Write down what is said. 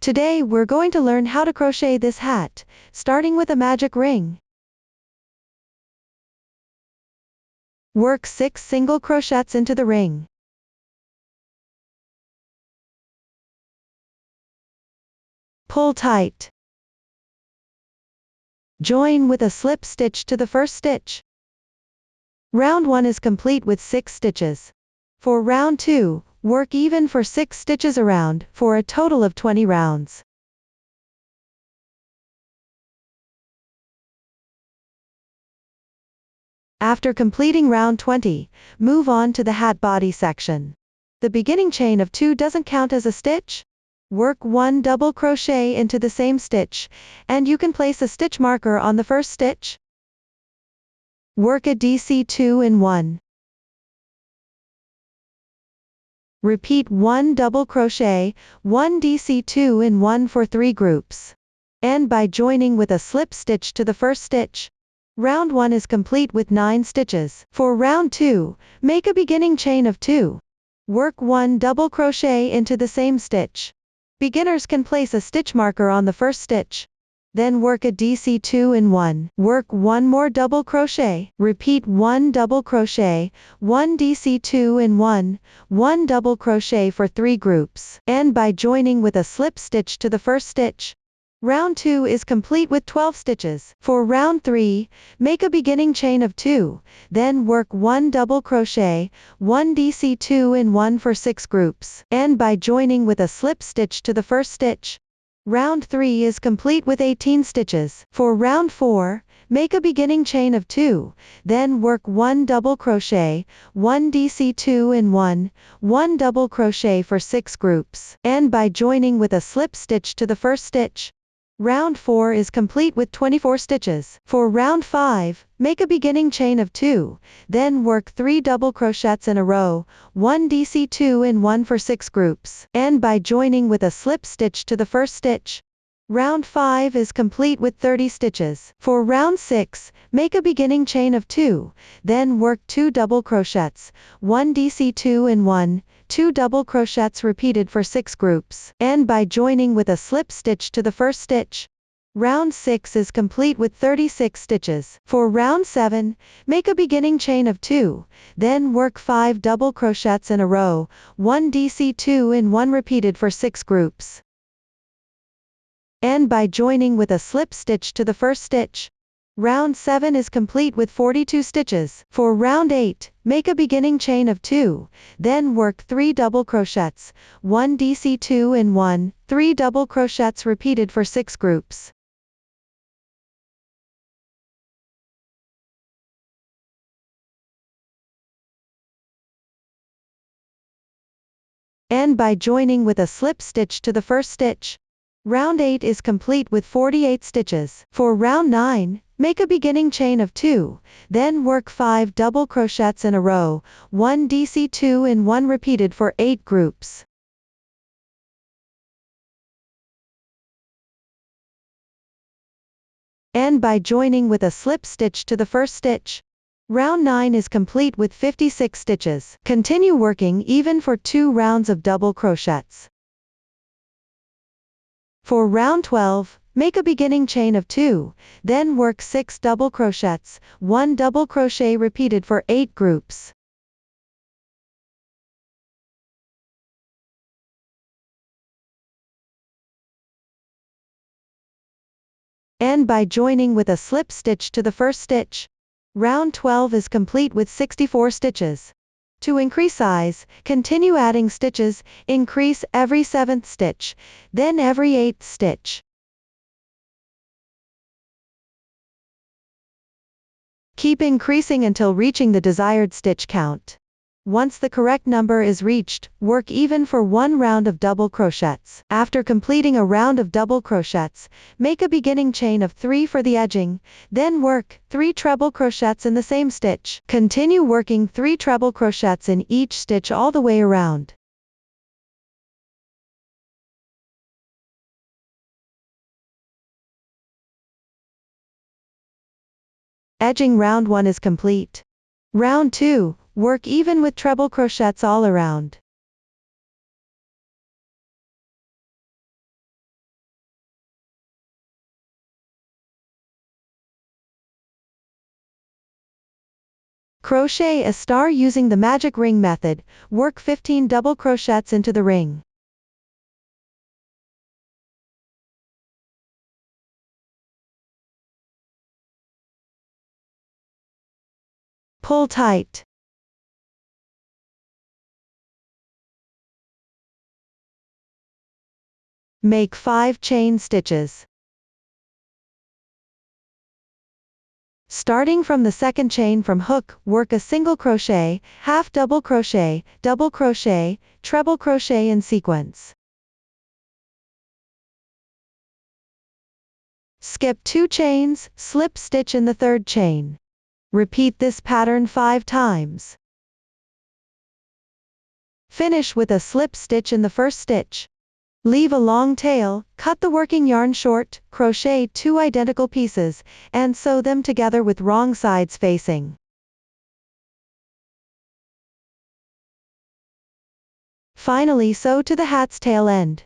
Today we're going to learn how to crochet this hat, starting with a magic ring. Work 6 single crochets into the ring. Pull tight. Join with a slip stitch to the first stitch. Round 1 is complete with 6 stitches. For round 2, work even for 6 stitches around, for a total of 20 rounds. After completing round 20, move on to the hat body section. The beginning chain of 2 doesn't count as a stitch. Work 1 double crochet into the same stitch, and you can place a stitch marker on the first stitch. Work a DC 2 in 1. Repeat 1 double crochet, 1 DC 2 in 1 for 3 groups. End by joining with a slip stitch to the first stitch. Round 1 is complete with 9 stitches. For round 2, make a beginning chain of 2. Work 1 double crochet into the same stitch. Beginners can place a stitch marker on the first stitch. Then work a DC 2 in 1. Work 1 more double crochet. Repeat 1 double crochet, 1 DC 2 in 1, 1 double crochet for 3 groups. End by joining with a slip stitch to the first stitch. Round 2 is complete with 12 stitches. For round 3, make a beginning chain of 2, then work 1 double crochet, 1 DC 2 in 1 for 6 groups. End by joining with a slip stitch to the first stitch. Round 3 is complete with 18 stitches. For round 4, make a beginning chain of 2, then work 1 double crochet, 1 DC 2 in 1, 1 double crochet for 6 groups. End by joining with a slip stitch to the first stitch. Round 4 is complete with 24 stitches. For round 5, make a beginning chain of 2, then work 3 double crochets in a row, 1 DC 2 in 1 for 6 groups. End by joining with a slip stitch to the first stitch. Round 5 is complete with 30 stitches. For round 6, make a beginning chain of 2, then work 2 double crochets, 1 DC 2 in 1, 2 double crochets repeated for 6 groups. End by joining with a slip stitch to the first stitch. Round 6 is complete with 36 stitches. For round 7, make a beginning chain of 2, then work 5 double crochets in a row, 1 DC 2 in 1 repeated for 6 groups. End by joining with a slip stitch to the first stitch. Round 7 is complete with 42 stitches. For round 8, make a beginning chain of 2, then work 3 double crochets, 1 DC 2 in 1, 3 double crochets repeated for 6 groups. End by joining with a slip stitch to the first stitch. Round 8 is complete with 48 stitches. For round 9, make a beginning chain of 2, then work 5 double crochets in a row, 1 DC 2 in 1 repeated for 8 groups. End by joining with a slip stitch to the first stitch. Round 9 is complete with 56 stitches. Continue working even for 2 rounds of double crochets. For round 12, make a beginning chain of 2, then work 6 double crochets, 1 double crochet repeated for 8 groups. End by joining with a slip stitch to the first stitch. Round 12 is complete with 64 stitches. To increase size, continue adding stitches, increase every 7th stitch, then every 8th stitch. Keep increasing until reaching the desired stitch count. Once the correct number is reached, work even for 1 round of double crochets. After completing a round of double crochets, make a beginning chain of 3 for the edging, then work 3 treble crochets in the same stitch. Continue working 3 treble crochets in each stitch all the way around. Edging round 1 is complete. Round 2, work even with treble crochets all around. Crochet a star using the magic ring method. Work 15 double crochets into the ring. Pull tight. Make 5 chain stitches. Starting from the second chain from hook, work a single crochet, half double crochet, treble crochet in sequence. Skip 2 chains, slip stitch in the third chain. Repeat this pattern 5 times. Finish with a slip stitch in the first stitch. Leave a long tail, cut the working yarn short, crochet 2 identical pieces, and sew them together with wrong sides facing. Finally sew to the hat's tail end.